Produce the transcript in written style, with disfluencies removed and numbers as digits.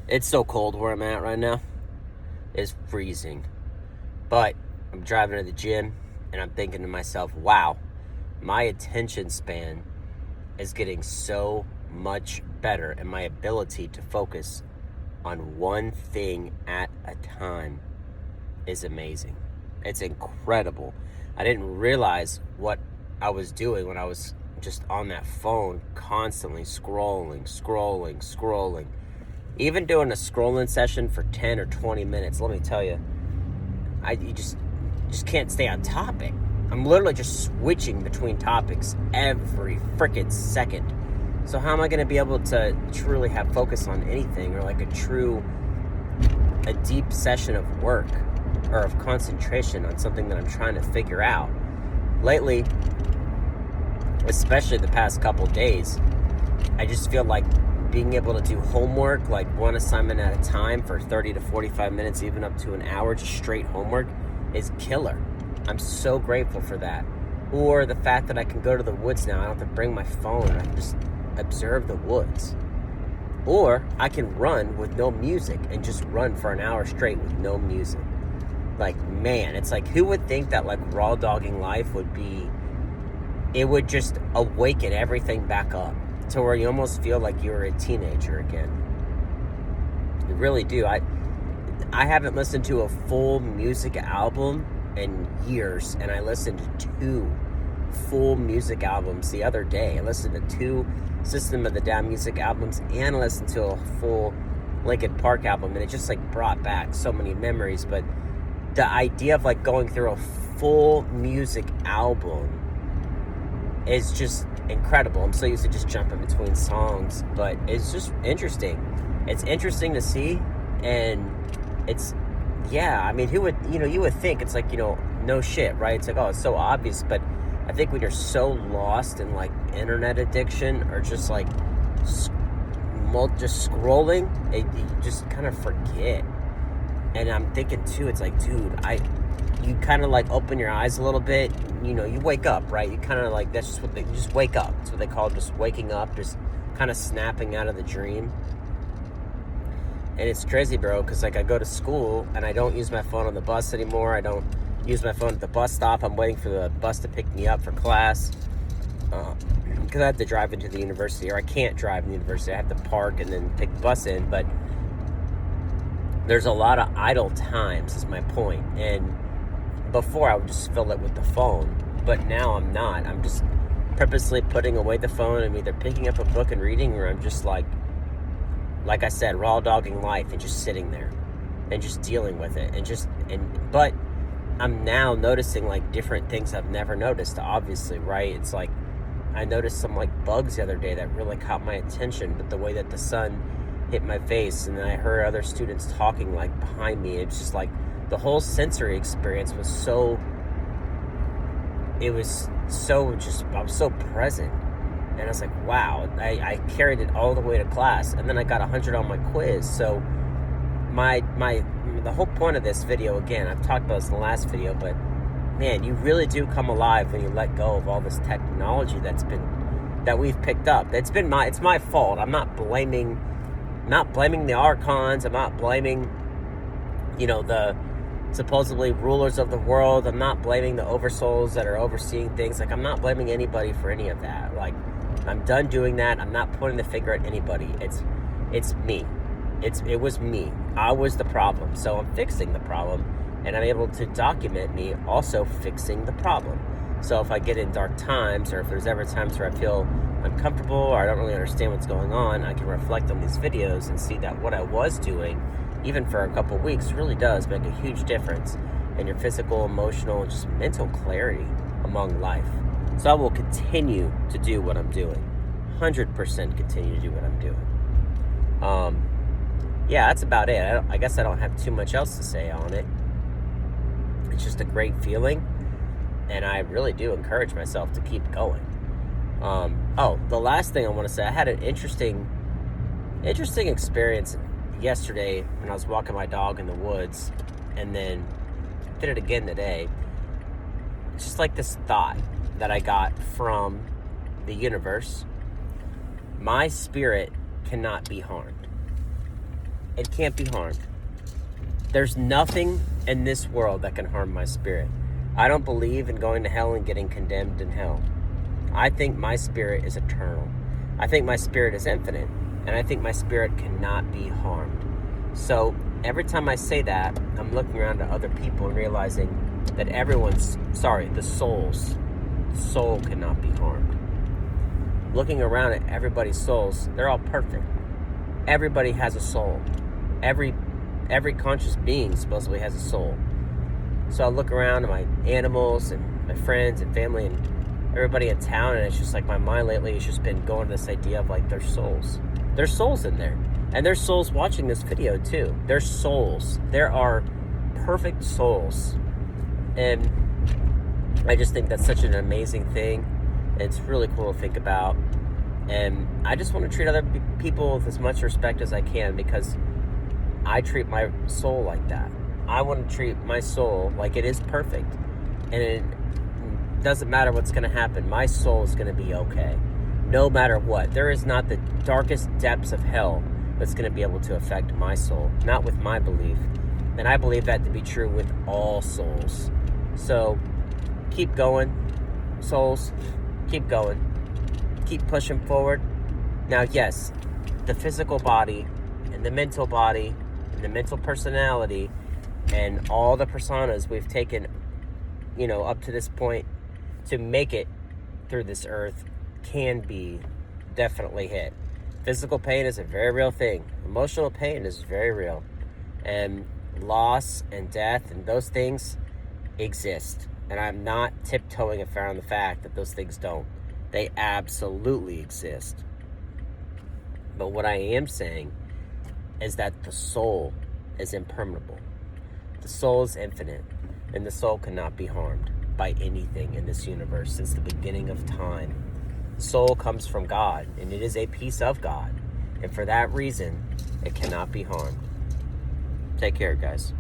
It's so cold where I'm at right now. It's freezing. But I'm driving to the gym and I'm thinking to myself, wow, my attention span is getting so much better, and my ability to focus on one thing at a time is amazing. It's incredible. I didn't realize what I was doing when I was just on that phone, constantly scrolling. Even doing a scrolling session for 10 or 20 minutes, let me tell you, you just can't stay on topic. I'm literally just switching between topics every freaking second. So how am I going to be able to truly have focus on anything, or like a deep session of work or of concentration on something that I'm trying to figure out? Lately, especially the past couple days, I just feel like being able to do homework, like one assignment at a time for 30 to 45 minutes, even up to an hour, just straight homework, is killer. I'm so grateful for that. Or the fact that I can go to the woods now. I don't have to bring my phone. I can just observe the woods. Or I can run with no music and just run for an hour straight with no music. Like, man, it's like, who would think that like raw dogging life would be, it would just awaken everything back up to where you almost feel like you're a teenager again. You really do. I haven't listened to a full music album in years, and I listened to 2 full music albums the other day. I listened to 2 System of the Down music albums, and I listened to a full Linkin Park album, and it just like brought back so many memories. But the idea of like going through a full music album is just incredible. I'm so used to just jumping between songs, but it's just interesting. It's interesting to see, and it's, yeah, I mean, you would think it's like, no shit, right? It's like, oh, it's so obvious, but I think when you're so lost in like internet addiction, or just like just scrolling, you just kind of forget. And I'm thinking too, it's like, dude, you kind of like open your eyes a little bit, you wake up, right? You kind of like, that's just you just wake up. That's what they call just waking up, just kind of snapping out of the dream. And it's crazy, bro, because like I go to school and I don't use my phone on the bus anymore. I don't use my phone at the bus stop. I'm waiting for the bus to pick me up for class, because I have to drive into the university, or I can't drive in the university. I have to park and then take the bus in. But there's a lot of idle times, is my point. And before, I would just fill it with the phone, but now I'm not. I'm just purposely putting away the phone and either picking up a book and reading, or I'm just like I said, raw dogging life and just sitting there and just dealing with it, but I'm now noticing like different things I've never noticed, obviously, right? It's like I noticed some like bugs the other day that really caught my attention, but the way that the sun hit my face, and then I heard other students talking like behind me, it's just like the whole sensory experience was so I was so present. And I was like, wow, I carried it all the way to class, and then I got 100 on my quiz. So the whole point of this video, again, I've talked about this in the last video, but man, you really do come alive when you let go of all this technology that we've picked up. It's my fault. I'm not blaming the archons. I'm not blaming, the supposedly rulers of the world. I'm not blaming the oversouls that are overseeing things. Like, I'm not blaming anybody for any of that. Like, I'm done doing that. I'm not pointing the finger at anybody. It's me. It was me. I was the problem. So I'm fixing the problem, and I'm able to document me also fixing the problem. So if I get in dark times, or if there's ever times where I feel uncomfortable or I don't really understand what's going on, I can reflect on these videos and see that what I was doing, even for a couple weeks, really does make a huge difference in your physical, emotional, and just mental clarity among life. So I will continue to do what I'm doing. 100% continue to do what I'm doing. Yeah, that's about it. I guess I don't have too much else to say on it. It's just a great feeling, and I really do encourage myself to keep going. The last thing I want to say, I had an interesting experience yesterday when I was walking my dog in the woods, and then did it again today. It's just like this thought that I got from the universe. My spirit cannot be harmed. It can't be harmed. There's nothing in this world that can harm my spirit. I don't believe in going to hell and getting condemned in hell. I think my spirit is eternal. I think my spirit is infinite. And I think my spirit cannot be harmed. So every time I say that, I'm looking around at other people and realizing that the soul cannot be harmed. Looking around at everybody's souls, they're all perfect. Everybody has a soul. Every conscious being supposedly has a soul. So I look around at my animals and my friends and family and everybody in town, and it's just like my mind lately has just been going to this idea of like their souls. There's souls in there. And there's souls watching this video too. There's souls. There are perfect souls. And I just think that's such an amazing thing. It's really cool to think about. And I just want to treat other people with as much respect as I can, because I treat my soul like that. I want to treat my soul like it is perfect. And it doesn't matter what's going to happen. My soul is going to be okay. No matter what. There is not the darkest depths of hell that's going to be able to affect my soul. Not with my belief. And I believe that to be true with all souls. So, keep going, souls. Keep going. Keep pushing forward. Now, yes, the physical body and the mental body and the mental personality and all the personas we've taken, up to this point to make it through this earth can be definitely hit. Physical pain is a very real thing. Emotional pain is very real. And loss and death and those things exist. And I'm not tiptoeing around the fact that those things don't. They absolutely exist. But what I am saying is that the soul is impermeable. The soul is infinite. And the soul cannot be harmed by anything in this universe since the beginning of time. Soul comes from God, and it is a piece of God. And for that reason, it cannot be harmed. Take care, guys.